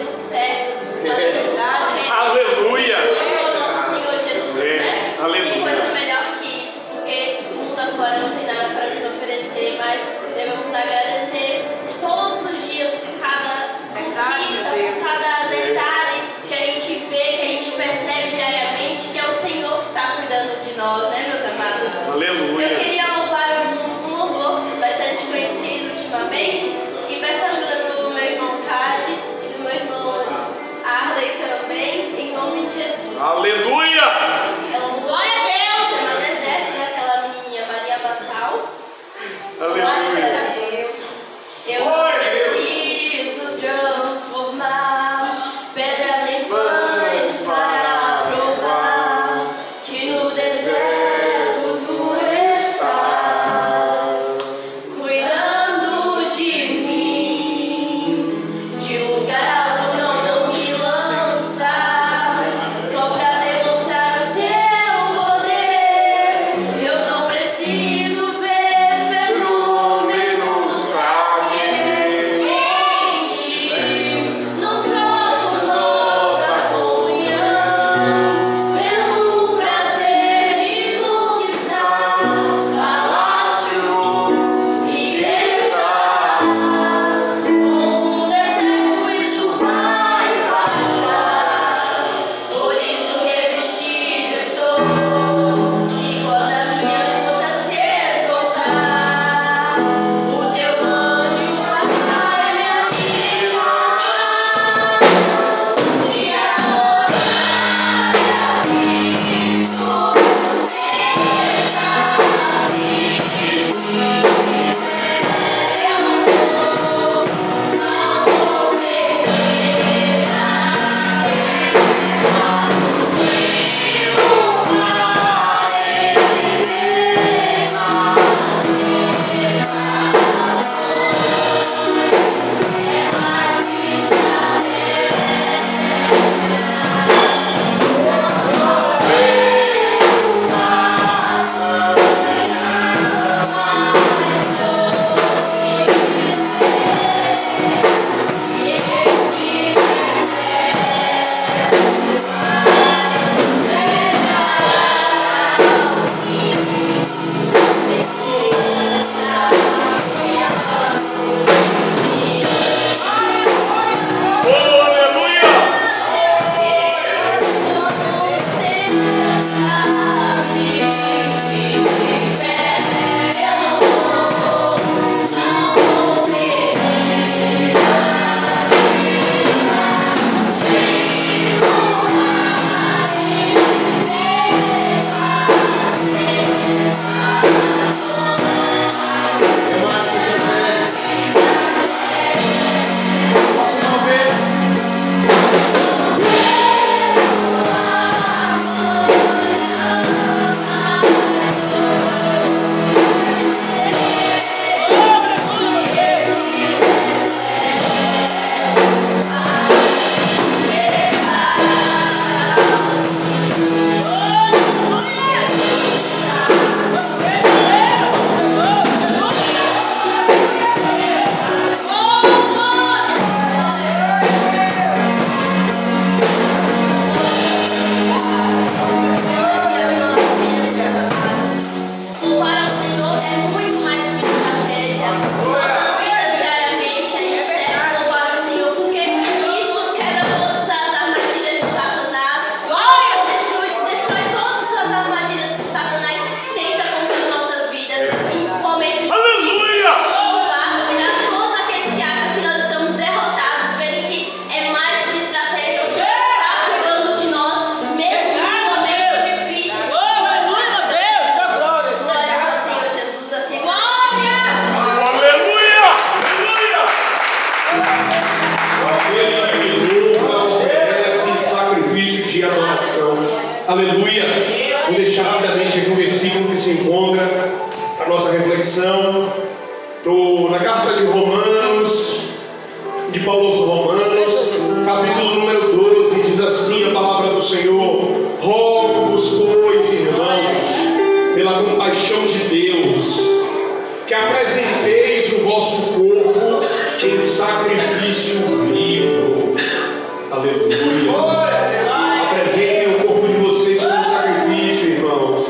fazendo certo, fazendo correto. Aleluia! O nosso Senhor Jesus, né? Aleluia. Tem coisa melhor que isso, porque o mundo afora não tem nada para nos oferecer, mas devemos agradecer todos os dias por cada conquista, por cada detalhe que a gente vê, que a gente percebe diariamente, que é o Senhor que está cuidando de nós, né, meus amados? Aleluia. Eu queria louvar um louvor bastante conhecido ultimamente e peço a ajuda do meu irmão Cade e do meu irmão Arley também, em nome de Jesus. Aleluia! Então, glória a Deus! No deserto, né? Aquela menininha Maria Bassal. Glória Aleluia! a Deus. Eu Glória a Deus. preciso transformar pedras em pães para provar que no deserto tu estás cuidando de mim, de lugar alto não me lançar, só pra demonstrar o teu poder. Eu não preciso ver fenômenos pra crer em ti. Não troco nossa comunhão pelo prazer de conquistar palácios e riquezas. Com o deserto isso vai passar. Por isso revestido estou, e quando a minha força se esgotar, o teu anjo vai me alimentar. E adorar a Cristo, louvar ao Senhor é muito mais que uma estratégia. Nossas vidas diariamente, a gente deve louvar ao Senhor, porque isso quebra todas as armadilhas de Satanás. Destrói todas as armadilhas que Satanás tenta contra as nossas vidas. Em momentos de Aleluia! louvar, olhar todos aqueles que acham que nós estamos derrotados, vendo que é mais que uma estratégia. O Senhor está cuidando de nós, mesmo nos momentos difíceis. Glórias ao Senhor Jesus, assim. Glórias! Aleluia! Aquele que louva oferece sacrifício de adoração. Aleluia! Vou deixar rapidamente aqui um versículo que se encontra a nossa reflexão na carta de Romanos, de Paulo aos Romanos, capítulo número 12, diz assim a palavra do Senhor: rogo-vos, pois, irmãos, pela compaixão de Deus, que apresenteis o vosso corpo em sacrifício vivo, Aleluia. Apresentem o corpo de vocês como sacrifício, irmãos,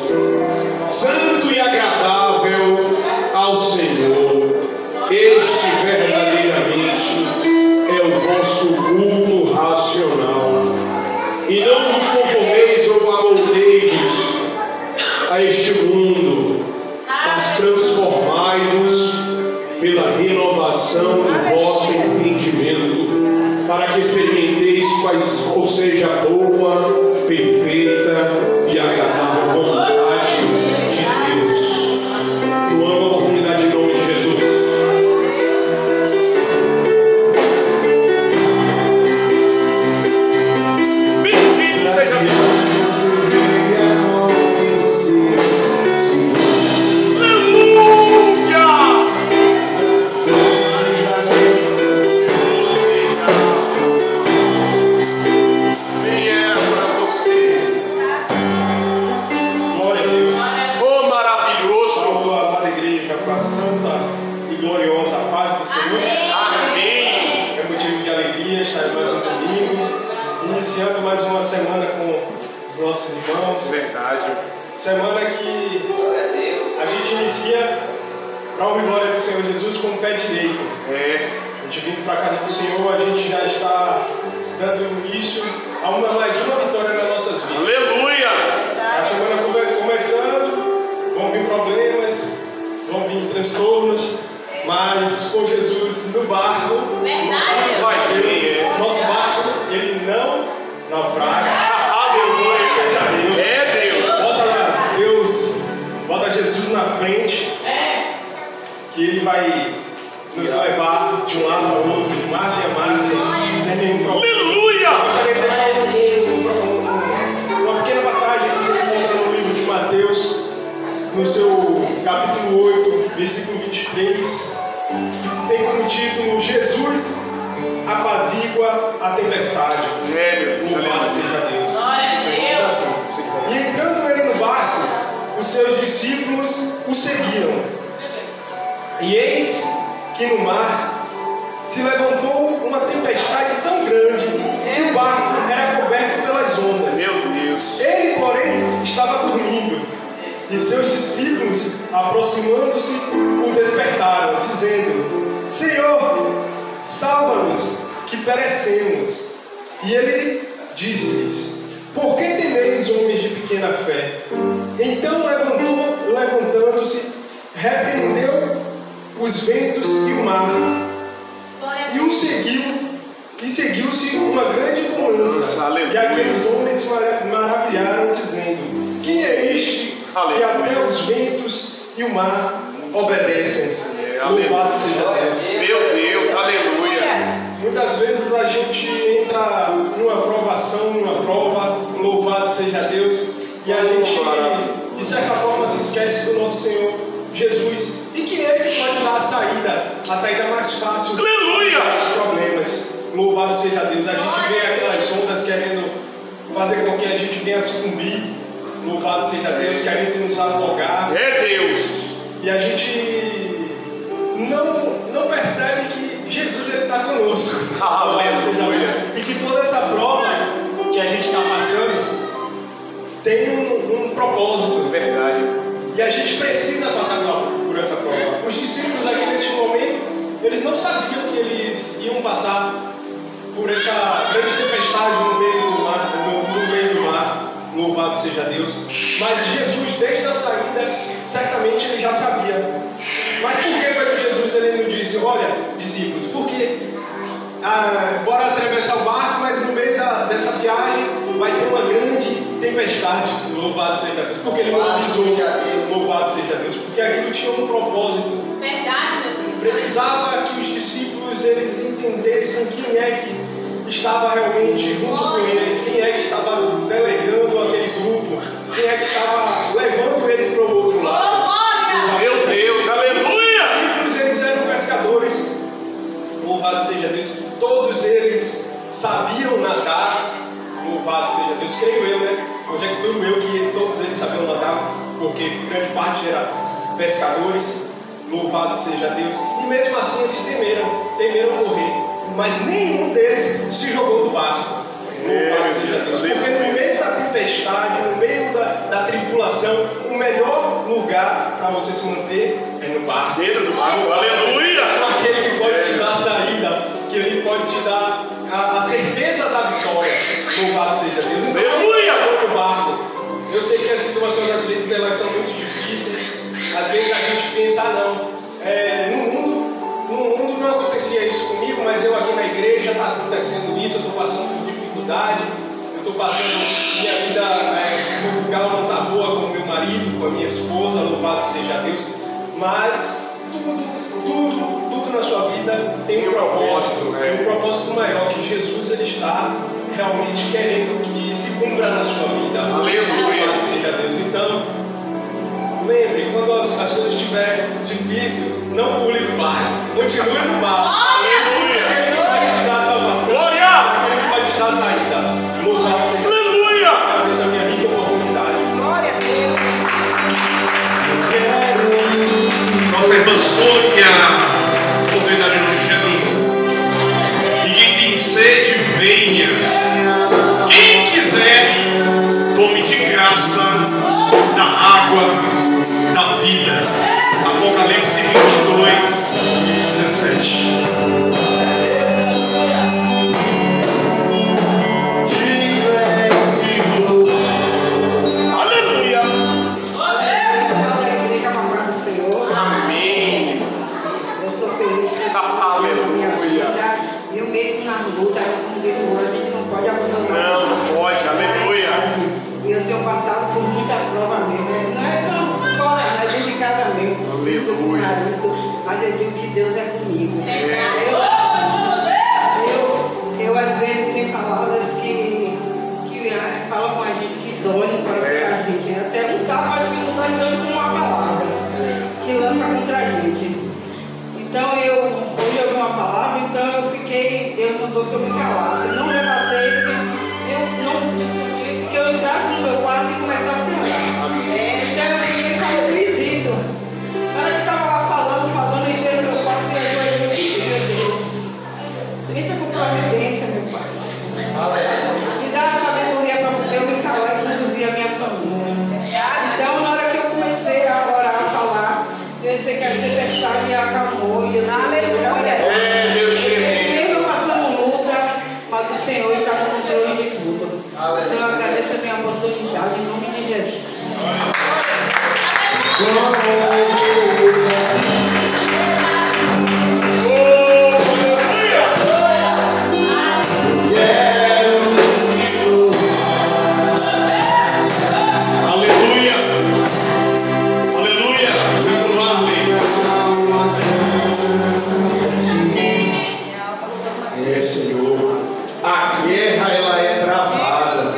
santo e agradável ao Senhor. Este verdadeiramente é o vosso culto racional. E não vos conformeis ou amoldeis a este mundo, mas transformai-vos pela renovação do vosso entendimento, para que experimenteis qual seja a boa, perfeita e agradável vontade de Deus. Eu amo a oportunidade em nome de Jesus. Bendito seja Deus. Iniciando mais uma semana com os nossos irmãos. Verdade. Semana que a gente inicia para a honra e glória do Senhor Jesus com o pé direito. A gente vindo para a casa do Senhor, a gente já está dando início a mais uma vitória nas nossas vidas. Aleluia! A semana começando, vão vir problemas, vão vir transtornos, mas com Jesus no barco, nosso barco, ele não naufraga. Aleluia! Seja Deus. É Deus. Bota lá, Deus, bota Jesus na frente, que ele vai nos levar de um lado ao outro, de margem a margem, sem nenhum problema. Aleluia! Eu gostaria de deixar uma pequena passagem que se encontra no livro de Mateus, no seu capítulo 8, versículo 23, que tem como título: Jesus apazigua a tempestade. Louvado seja Deus. Diz assim: e entrando ele no barco, os seus discípulos o seguiram. E eis que no mar se levantou uma tempestade tão grande que o barco era coberto pelas ondas. Meu Deus. Ele, porém, estava dormindo. E seus discípulos, aproximando-se, o despertaram, dizendo: Senhor, salva-nos, que perecemos. E ele disse-lhes: por que temeis, homens de pequena fé? Então levantando-se, repreendeu os ventos e o mar, e o seguiu, e seguiu-se uma grande bonança. E aqueles homens se maravilharam, dizendo: quem é este que até os ventos e o mar obedecem? Louvado seja Deus. Meu Deus, aleluia. Muitas vezes a gente entra numa provação, numa prova, louvado seja Deus, e a gente, de certa forma, se esquece do nosso Senhor Jesus, e que Ele que pode dar a saída mais fácil dos nossos problemas. Louvado seja Deus. A gente vê aquelas ondas querendo fazer com que a gente venha sucumbir. Louvado seja Deus, querendo nos afogar. É Deus. E a gente não percebe que Jesus está conosco. Aleluia. E que toda essa prova que a gente está passando tem um propósito. Verdade. E a gente precisa passar por essa prova. Os discípulos aqui neste momento, eles não sabiam que eles iam passar por essa grande tempestade no meio do mar. Louvado seja Deus. Mas Jesus, desde a saída, certamente ele já sabia. Mas por que foi que Jesus ele não disse: olha, discípulos, porque bora atravessar o barco, mas no meio dessa viagem vai ter uma grande tempestade. Louvado seja Deus. Porque ele não avisou. Louvado seja Deus. Porque aquilo tinha um propósito. Verdade, meu Deus. Precisava que os discípulos eles entendessem quem é que estava realmente junto com eles, quem é que estava delegando aquele grupo, quem é que estava levando eles para o outro lado. Meu Deus, aleluia! Os discípulos eles eram pescadores, louvado seja Deus. Todos eles sabiam nadar, louvado seja Deus. Creio eu, né? Conjecturo eu que todos eles sabiam nadar, porque grande parte era pescadores, louvado seja Deus. E mesmo assim eles temeram morrer. Mas nenhum deles se jogou do barco. Louvado seja Deus. Porque no meio da tempestade, no meio da tribulação, o melhor lugar para você se manter é no barco. Dentro do barco, aleluia! Aquele que pode te dar a saída, que ele pode te dar a certeza da vitória. Louvado seja Deus. Então, aleluia! No barco. Eu sei que as situações às vezes elas são muito difíceis. Às vezes a gente pensa, no mundo não acontecia isso comigo, mas eu aqui na igreja está acontecendo isso, eu estou passando por dificuldade, eu estou passando, minha vida conjugal não está boa com o meu marido, com a minha esposa, louvado seja Deus, mas tudo na sua vida tem um propósito, um propósito maior, que Jesus ele está realmente querendo que se cumpra na sua vida. Aleluia! Louvado seja Deus. Então, lembre, quando as coisas estiverem difíceis, não pule do barco, continue no barco. Aleluia! Aquele que vai te dar a salvação, Glória! aquele que vai te dar a saída. Louvado seja Deus. Aleluia! Agradeço a minha rica oportunidade. Glória a Deus. Nossa irmã Sônia, oportunidade em nome de Jesus. E quem tem sede, venha. Quem quiser, tome de graça da água da vida. Apocalipse 22, 17. Aleluia! Amém! Eu estou feliz com minha vida. E eu mesmo na luta, como digo hoje, a gente não pode abandonar. Não pode, aleluia! E eu tenho passado por muita prova mesmo. Não é fora, não é dentro de casa mesmo. Aleluia. Com o marido, mas eu digo que Deus é comigo. Eu às vezes tenho palavras que falam com a gente que dói no coração da gente. Até um tapa que não faz tanto como uma palavra que lança contra a gente. Então hoje eu ouvi uma palavra, então eu fiquei, Deus mandou que eu me calasse. Eu não me batesse, eu não disse que eu entrasse no meu quarto e começasse a orar. Então eu fiz isso. Na hora que estava lá falando, eu entrei no meu quarto e eu falei, meu Deus, 30 com providência, meu Pai. Me dá a sabedoria para eu me calar e conduzir a minha família. Então, na hora que eu comecei a orar, a falar, eu sei que a tempestade acalmou e eu sei É, Deus querido. mesmo passando luta, mas o Senhor está no controle de tudo. Então, eu agradeço a minha oportunidade em nome de Jesus. Aleluia! Aleluia! É, Senhor. A guerra ela é travada.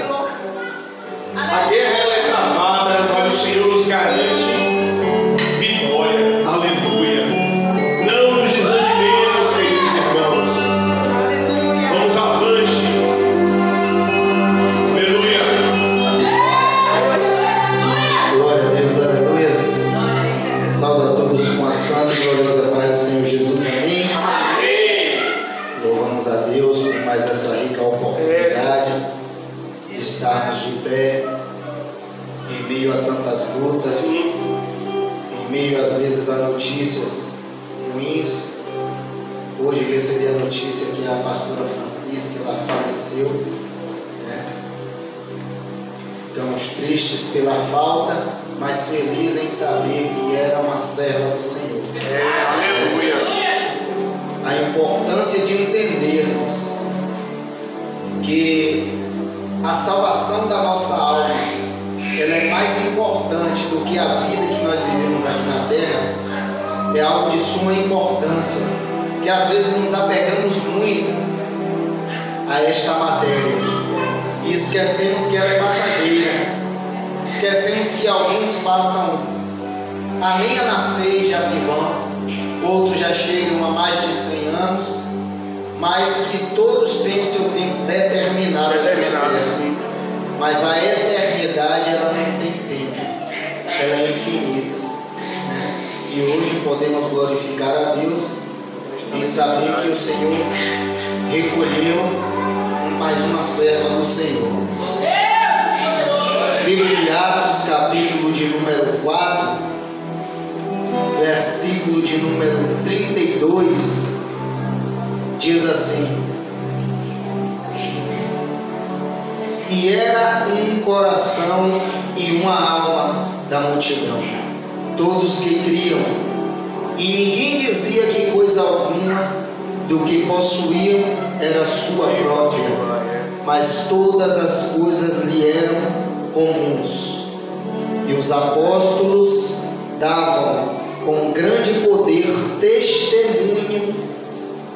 A guerra ela é travada, mas o Senhor nos garante vitória. Aleluia. Não nos desanimemos, queridos irmãos. Vamos avante. Aleluia. Glória a Deus, aleluia. Salve a todos com a santa e gloriosa paz do Senhor Jesus, amém. Louvamos a Deus por mais essa rica oportunidade de estarmos de pé em meio a tantas lutas, em meio às vezes a notícias ruins. Hoje recebi a notícia que a pastora Francisca ela faleceu, né? Ficamos tristes pela falta, mas felizes em saber que era uma serva do Senhor. Aleluia! A importância de entendermos que a salvação da nossa alma ela é mais importante do que a vida que nós vivemos aqui na terra. É algo de suma importância, que às vezes nos apegamos muito a esta matéria e esquecemos que ela é passageira, esquecemos que alguns passam a nem a nascer e já se vão, outros já chegam a mais de 100 anos, mas que todos têm o seu tempo determinado aqui na terra. Mas a eternidade ela não tem tempo, ela é infinita. E hoje podemos glorificar a Deus em saber que o Senhor recolheu uma serva do Senhor. Livro de Atos, capítulo de número 4, versículo de número 32, diz assim: e era um coração e uma alma da multidão, todos que criam, e ninguém dizia que coisa alguma do que possuíam era sua própria, mas todas as coisas lhe eram comuns. E os apóstolos davam com grande poder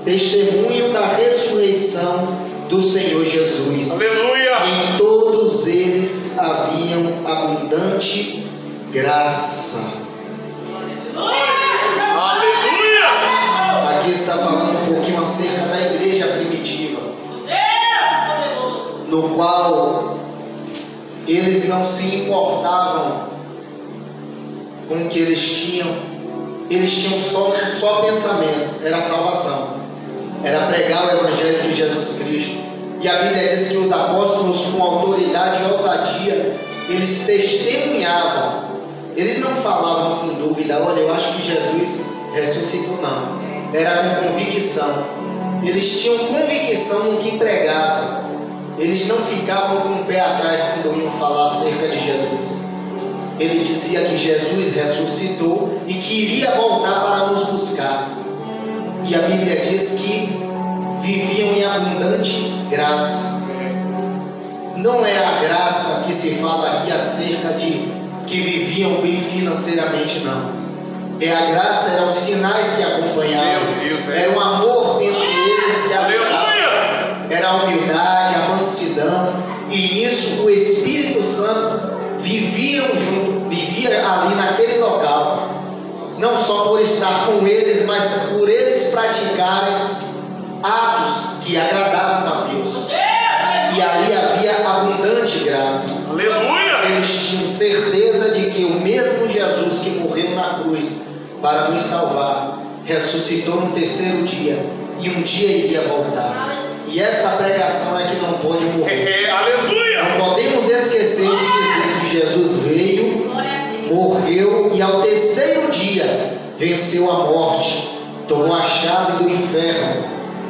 testemunho da ressurreição do Senhor Jesus. Aleluia! Em todos eles haviam abundante graça. Aleluia! Aqui está falando um pouquinho acerca da igreja primitiva, no qual eles não se importavam com o que eles tinham só pensamento, era salvação, era pregar o Evangelho de Jesus Cristo. E a Bíblia diz que os apóstolos, com autoridade e ousadia, eles testemunhavam, eles não falavam com dúvida: olha, eu acho que Jesus ressuscitou. Não, era com convicção. Eles tinham convicção no que pregavam, eles não ficavam com o pé atrás quando iam falar acerca de Jesus. Ele dizia que Jesus ressuscitou e que iria voltar para nos buscar. E a Bíblia diz que viviam em abundante graça. Não é a graça que se fala aqui acerca de que viviam bem financeiramente, não. É a graça, eram os sinais que acompanhavam. Era um amor entre eles que habitava. Era a humildade, a mansidão. E nisso o Espírito Santo vivia ali naquele local. Não só por estar com eles, mas por eles praticarem atos que agradavam a Deus. E ali havia abundante graça. Aleluia! Eles tinham certeza de que o mesmo Jesus que morreu na cruz para nos salvar, ressuscitou no terceiro dia, e um dia iria voltar. E essa pregação é que não pode morrer. Aleluia! Não podemos esquecer de dizer que Jesus veio, morreu e ao terceiro dia venceu a morte, tomou a chave do inferno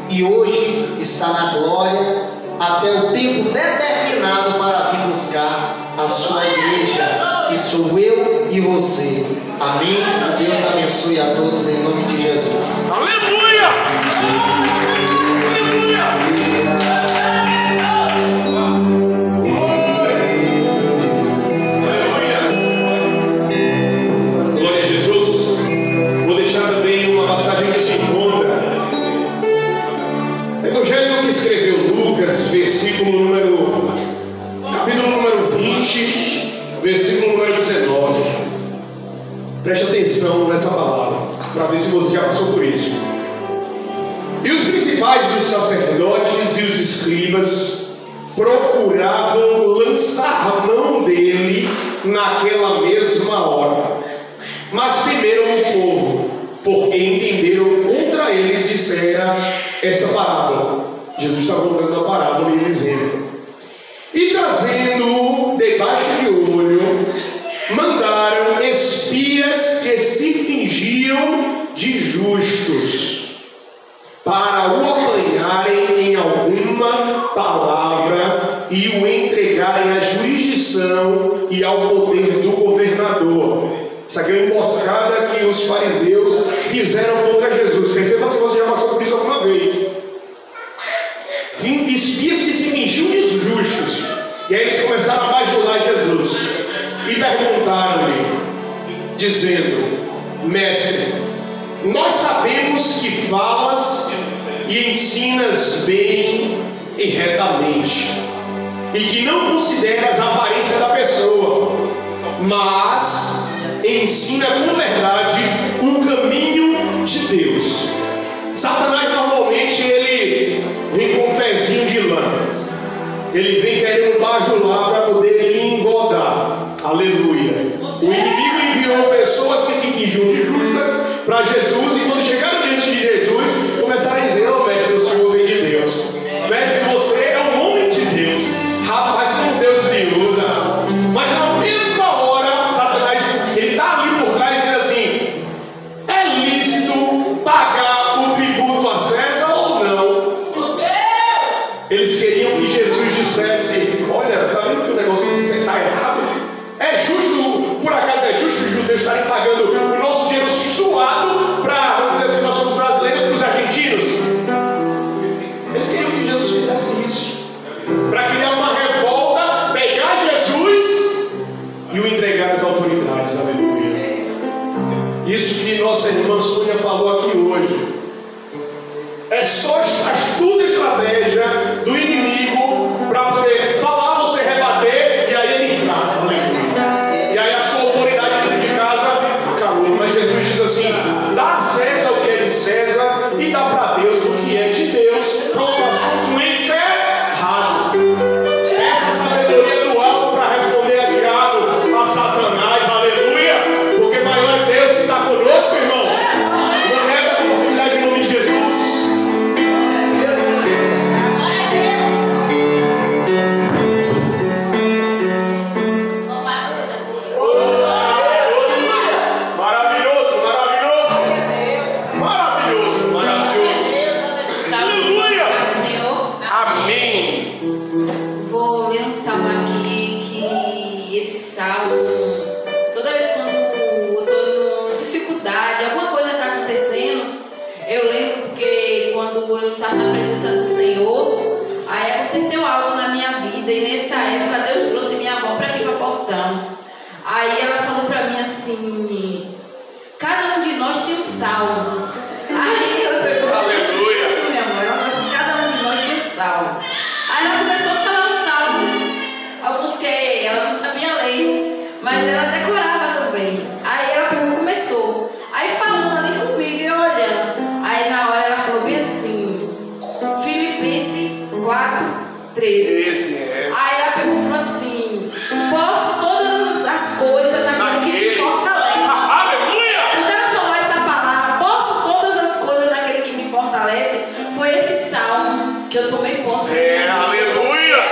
e hoje está na glória até o tempo determinado para vir buscar a sua igreja, que sou eu e você. Amém? Deus abençoe a todos em nome de Jesus. Aleluia! Glória a Jesus. Vou deixar também uma passagem que se encontra no Evangelho que escreveu Lucas, capítulo número 20, versículo número 19. Preste atenção nessa palavra, para ver se você já passou por isso. E os principais dos sacerdotes e os escribas procuravam lançar a mão dele naquela mesma hora, mas temeram o povo, porque entenderam contra eles dissera esta parábola. Jesus está contando a parábola e eles entram. E trazendo-o debaixo de olho, mandaram espias que se fingiam de justos, para o apanharem em alguma palavra e o entregarem à jurisdição e ao poder do governador. Isso aqui é uma emboscada que os fariseus fizeram contra Jesus. Perceba se você já passou por isso alguma vez. Espias que se fingiam de justos. E aí eles começaram a bajular Jesus e perguntaram-lhe, dizendo: Mestre, nós sabemos que falas e ensinas bem e retamente, e que não consideras a aparência da pessoa, mas ensina com verdade o caminho de Deus. Satanás normalmente ele vem com um pezinho de lã, ele vem querendo bajular para poder lhe engodar. Aleluia. O inimigo enviou pessoas que se fingiam de justas para Jesus, e quando chegaram diante de Jesus, começaram a dizer: "Ô mestre, o Senhor vem de Deus. Mestre, você é um homem de Eles queriam que Jesus dissesse: olha, está vendo que o negócio que você está errado? É justo, por acaso é justo os judeus estarem pagando o nosso dinheiro suado para, vamos dizer assim, nós somos brasileiros, para os argentinos? Eles queriam que Jesus fizesse isso, para criar uma revolta, pegar Jesus e o entregar às autoridades. Aleluia. Isso que nossa irmã Sônia falou aqui hoje é só astuta estratégia do inimigo para poder falar, você rebater e aí ele entrar. Aleluia. E aí a sua autoridade dentro de casa acabou. Mas Jesus diz assim: dá a César o que é de César e dá para Deus o que é de Deus. Pronto, o assunto encerrado. Essa sabedoria do alto para responder a diabo, a Satanás. Aleluia. Porque maior é Deus que está conosco, irmão. Não nega a oportunidade em nome de Jesus. Eu estava na presença do Senhor, aí aconteceu algo na minha vida, e nessa época Deus trouxe minha avó para aqui para Portão. Aí ela falou para mim assim: cada um de nós tem um salmo. Aí ela pegou, aleluia, minha mãe, ela falou assim: cada um de nós tem um salmo. Aí ela começou a falar o salmo, porque ela não sabia ler, mas ela decorava também. Aí ela começou, aí falando ali comigo e eu olhando. Aí na hora ela falou bem assim: Filipenses 4:13. Aí ela pegou e falou assim: posso todas as coisas naquele que te fortalece. Aleluia! Quando ela falou essa palavra, posso todas as coisas naquele que me fortalece, foi esse salmo que eu tomei posse. Aleluia!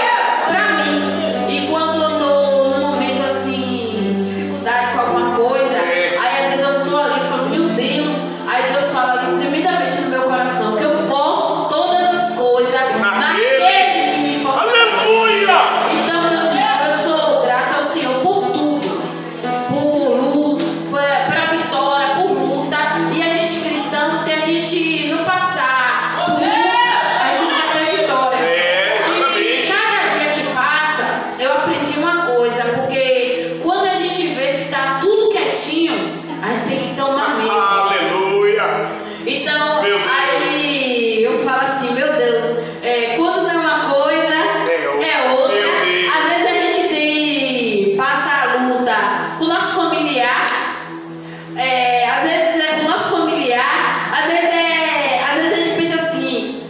Pra mim. E quando eu tô num momento assim, dificuldade com alguma coisa, aí às vezes eu tô ali falando: meu Deus. Aí Deus fala ali tremendamente no meu coração que eu posso todas as coisas naquele que me fortalece. Aleluia! Então, meus irmãos, eu sou grata ao Senhor por tudo, por luta, para vitória, por luta. E a gente cristão, se a gente não passar por luta, a gente não vai ter vitória. E cada dia que passa, eu aprendi uma coisa, porque quando a gente vê se está tudo quietinho, a gente tem que tomar medo. Aleluia! Então, aí eu falo assim: meu Deus, quando não é uma coisa, é outra. Às vezes a gente passa a luta com o nosso familiar, às vezes é com o nosso familiar, às vezes a gente pensa assim: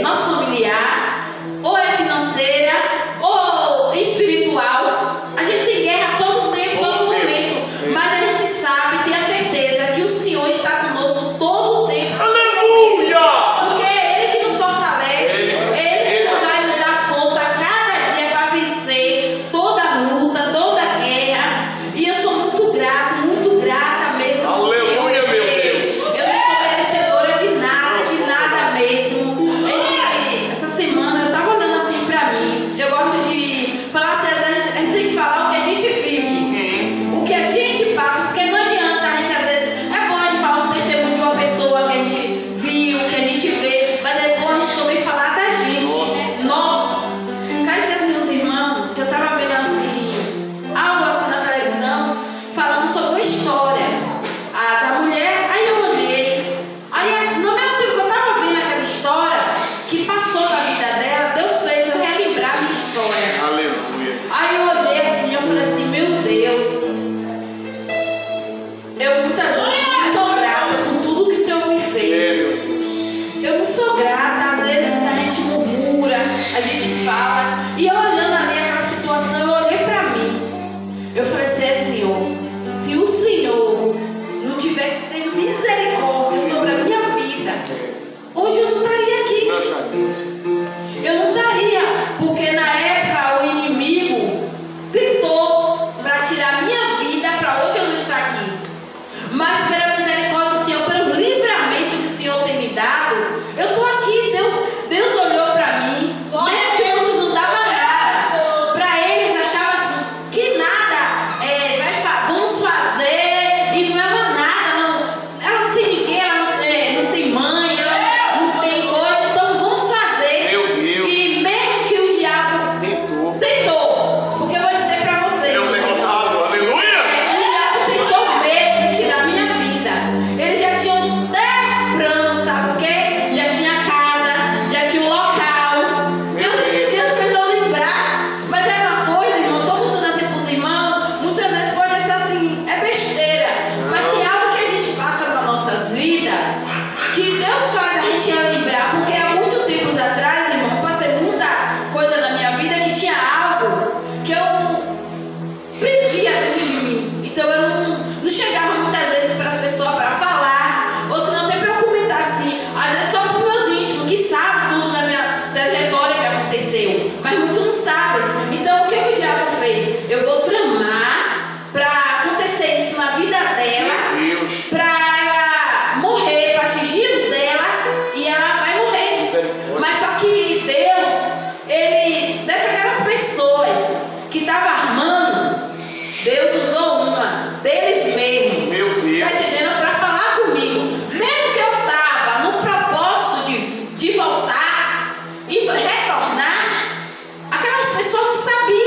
nosso familiar, ou é financeira, ou espiritual. A gente tem guerra todo tempo, todo momento, mas a gente sabe, tem a certeza que o Senhor está conosco todo o tempo. Aleluia! Porque é Ele que nos fortalece, Ele que nos vai nos dar força a cada dia para vencer toda luta, toda guerra. E eu sou muito grata mesmo ao Senhor. Aleluia, meu Deus! Eu não sou merecedora de nada mesmo. Essa semana eu estava olhando assim para mim. Eu gosto de falar assim: a gente tem que falar o que a gente vive, o que a gente passa, porque não adianta a gente, às vezes, é bom a gente falar um testemunho de uma pessoa que a gente viu, que a gente vê, mas é bom a gente também falar da gente. Nossa! Quer dizer assim, os irmãos, que eu estava vendo assim, algo assim na televisão, falando sobre uma história da mulher. Aí eu olhei, aí no mesmo tempo que eu estava vendo aquela história que passou da vida dela, Deus fez eu relembrar a minha história. Aleluia! Aí eu olhei assim, eu falei assim: meu Deus, eu muitas vezes não sou grata por tudo que o Senhor me fez. Eu não sou grata, às vezes a gente murmura, a gente fala. E eu olhando ali aquela situação, eu olhei pra mim. Eu falei assim: Senhor, se o Senhor não tivesse tendo misericórdia sobre a minha vida, hoje eu não estaria aqui. Eu não estaria, porque na época o inimigo tentou para tirar minha vida, para hoje eu não estar aqui. Mas pela misericórdia do Senhor, pelo livramento que o Senhor tem me dado, eu estou aqui. Deus olhou para mim, mas muitos não sabem. Então o que o diabo fez? Eu vou tramar para acontecer isso na vida dela, para ela morrer, para atingir o dela, e ela vai morrer. Mas só que Deus, Ele, dessas pessoas que estavam armando, Deus usou uma deles mesmo. Meu Deus. Está entendendo? Para falar comigo. Mesmo que eu estava no propósito de voltar e retornar, aquelas pessoas não sabiam.